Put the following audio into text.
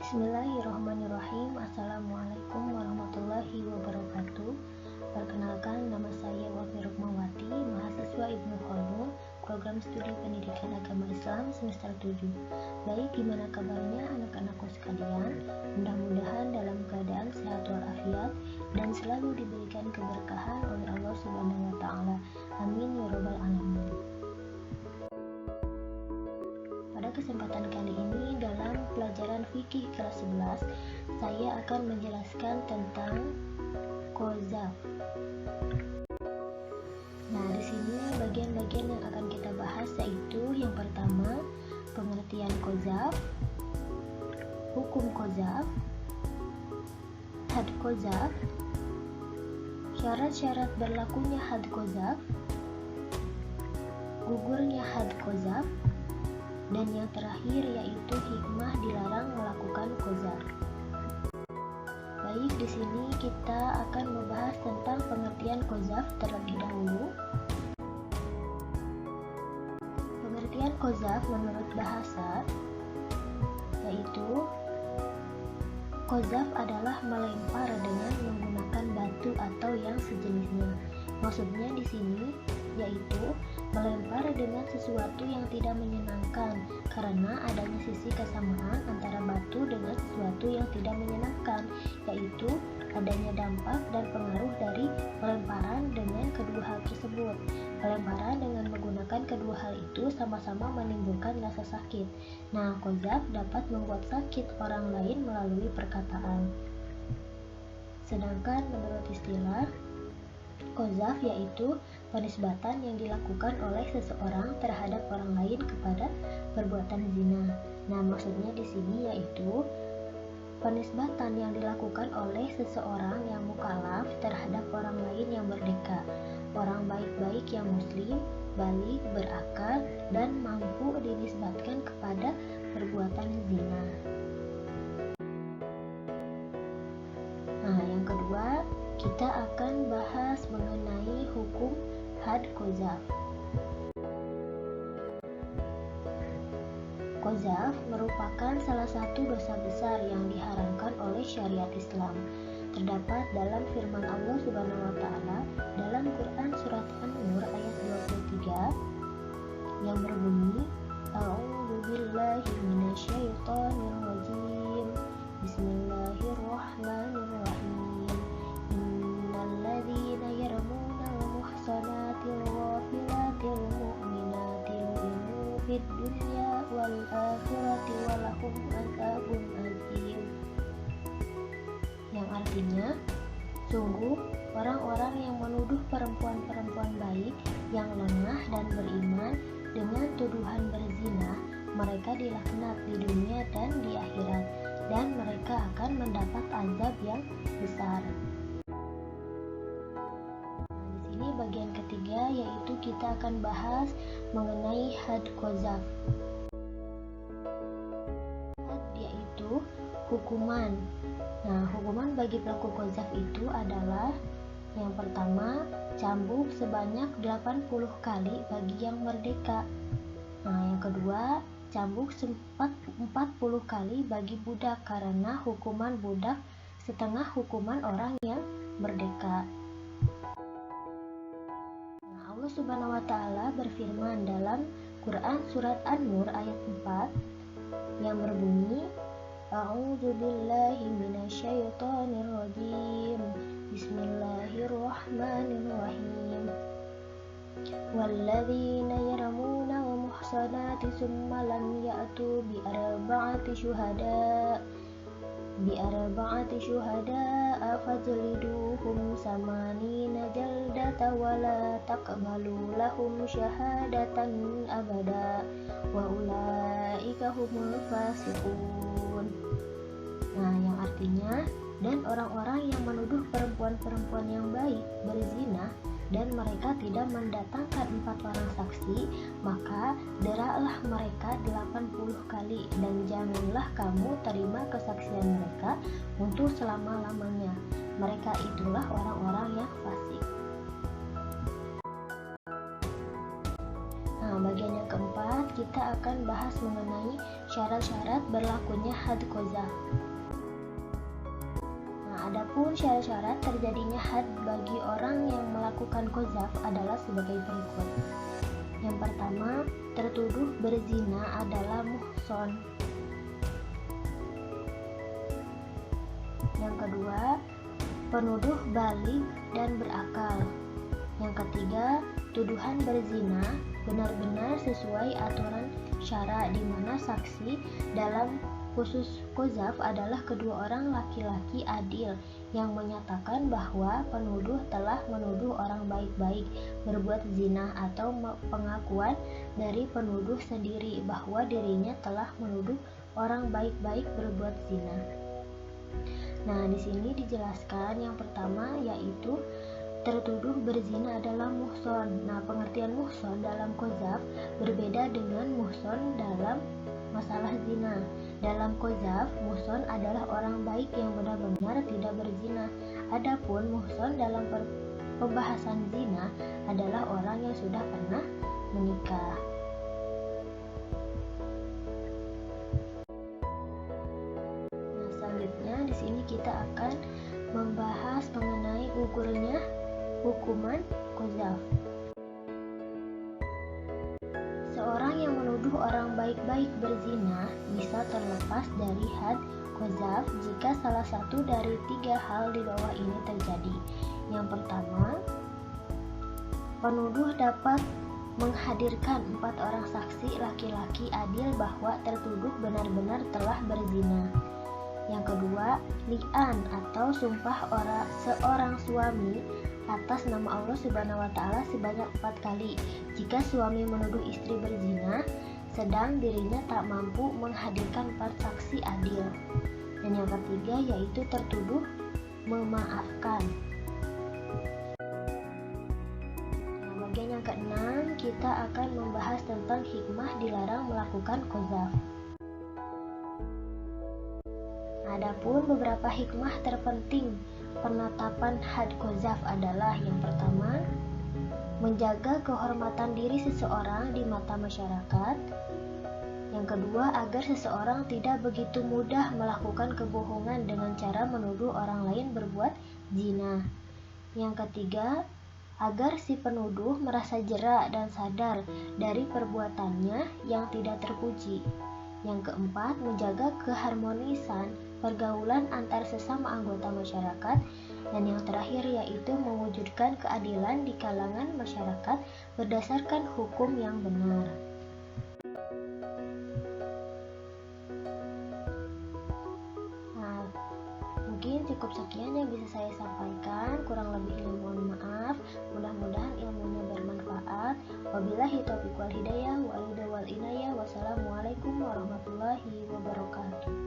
Bismillahirrahmanirrahim. Assalamualaikum warahmatullahi wabarakatuh. Perkenalkan, nama saya Wafi Rukmawati, mahasiswa Ibnu Khaldun, program studi pendidikan agama Islam semester 7. Baik, gimana kabarnya anak-anakku sekalian? Mudah-mudahan dalam keadaan sehat walafiat dan selalu diberikan keberkahan oleh Allah Subhanahu wa taala. Amin ya rabbal alamin. Pada kesempatan kali ini dalam pelajaran fikih kelas 11, saya akan menjelaskan tentang qazaf. Nah, di sini bagian-bagian yang akan kita bahas yaitu yang pertama, pengertian qazaf, hukum qazaf, had qazaf, syarat-syarat berlakunya had qazaf, gugurnya had qazaf, dan yang terakhir yaitu hikmah dilarang melakukan qazaf. Baik, di sini kita akan membahas tentang pengertian qazaf terlebih dahulu. Pengertian qazaf menurut bahasa yaitu qazaf adalah melempar dengan menggunakan batu atau yang sejenisnya. Maksudnya di sini yaitu melempar dengan sesuatu yang tidak menyenangkan karena adanya sisi kesamaan antara batu dengan sesuatu yang tidak menyenangkan, yaitu adanya dampak dan pengaruh dari pelemparan dengan kedua hal tersebut. Pelemparan dengan menggunakan kedua hal itu sama-sama menimbulkan rasa sakit. Nah, qazaf dapat membuat sakit orang lain melalui perkataan. Sedangkan menurut istilah, qazaf yaitu penisbatan yang dilakukan oleh seseorang terhadap orang lain kepada perbuatan zina. Nah, maksudnya di sini yaitu penisbatan yang dilakukan oleh seseorang yang mukallaf terhadap orang lain yang merdeka, orang baik-baik yang muslim, baligh, berakal, dan mampu dinisbatkan kepada perbuatan zina. Nah, yang kedua, kita akan bahas mengenai hukum had qazaf. Qazaf merupakan salah satu dosa besar yang diharamkan oleh syariat Islam. Terdapat dalam firman Allah Subhanahu wa taala dalam Quran surat An-Nur ayat 23 yang berbunyi, A'udzubillahi minasyaitonirrajim. Bismillahirrahmanirrahim. Innalladzina yarmuna al-muhsanatil ghafilatil mu'minatil fid dunya wal akhirati walahum adzabun azim. Yang artinya, sungguh orang-orang yang menuduh perempuan-perempuan baik yang lemah dan beriman dengan tuduhan berzina, mereka dilaknat di dunia dan di akhirat, dan mereka akan mendapat azab yang besar. Bagian ketiga yaitu kita akan bahas mengenai had qazaf. Had yaitu hukuman. Nah, hukuman bagi pelaku qazaf itu adalah yang pertama, cambuk sebanyak 80 kali bagi yang merdeka. Nah, yang kedua, cambuk 40 kali bagi budak karena hukuman budak setengah hukuman orang yang merdeka. Allah Subhanahu wa taala berfirman dalam Quran surat An-Nur ayat 4 yang berbunyi, A'udzubillahi minasyaitonirrajim. Bismillahirrahmanirrahim. Walladzina yarmuna al-muhsanati summa lam ya'tu bi arba'ati syuhada'a fajliduhum samanina jaldata wala taqbalu lahum syahadatan abada wa ulaika humul fasiqun. Nah, yang artinya, dan orang-orang yang menuduh perempuan-perempuan yang baik berzina dan mereka tidak mendatangkan 4 orang saksi, maka deralah mereka 80 kali dan janganlah kamu terima kesaksian mereka untuk selama-lamanya. Mereka itulah orang-orang yang fasik. Nah, bagian yang keempat kita akan bahas mengenai syarat-syarat berlakunya had qadzaf. Adapun syarat-syarat terjadinya had bagi orang yang melakukan qadzaf adalah sebagai berikut. Yang pertama, tertuduh berzina adalah muhson. Yang kedua, penuduh baligh dan berakal. Yang ketiga, tuduhan berzina benar-benar sesuai aturan syara di mana saksi dalam khusus qadzaf adalah kedua orang laki-laki adil yang menyatakan bahwa penuduh telah menuduh orang baik-baik berbuat zina, atau pengakuan dari penuduh sendiri bahwa dirinya telah menuduh orang baik-baik berbuat zina. Nah, di sini dijelaskan yang pertama yaitu tertuduh berzina adalah muhson. Nah, pengertian muhson dalam qadzaf berbeda dengan muhson dalam masalah zina. Dalam qadzaf, muhson adalah orang baik yang benar-benar tidak berzina. Adapun muhson dalam pembahasan zina adalah orang yang sudah pernah menikah. Nah, selanjutnya di sini kita akan membahas mengenai gugurnya hukuman qadzaf. Seorang yang menuduh orang baik-baik berzina bisa terlepas dari had qadzaf jika salah satu dari 3 hal di bawah ini terjadi. Yang pertama, penuduh dapat menghadirkan 4 orang saksi laki-laki adil bahwa tertuduh benar-benar telah berzina. Yang kedua, li'an atau sumpah seorang suami atas nama Allah Subhanahu wa Ta'ala sebanyak 4 kali jika suami menuduh istri berzina sedang dirinya tak mampu menghadirkan 4 saksi adil. Dan yang ketiga yaitu tertuduh memaafkan. Nah, bagian yang keenam kita akan membahas tentang hikmah dilarang melakukan qadzaf. Adapun beberapa hikmah terpenting penetapan had qadzaf adalah yang pertama, menjaga kehormatan diri seseorang di mata masyarakat. Yang kedua, agar seseorang tidak begitu mudah melakukan kebohongan dengan cara menuduh orang lain berbuat zina. Yang ketiga, agar si penuduh merasa jera dan sadar dari perbuatannya yang tidak terpuji. Yang keempat, menjaga keharmonisan pergaulan antar sesama anggota masyarakat. Dan yang terakhir yaitu mewujudkan keadilan di kalangan masyarakat berdasarkan hukum yang benar. Nah, mungkin cukup sekian yang bisa saya sampaikan, kurang lebihnya mohon maaf. Mudah-mudahan ilmunya bermanfaat. Wabillahi taufiq wal hidayah wal huda wal inayah. Wassalamualaikum warahmatullahi wabarakatuh.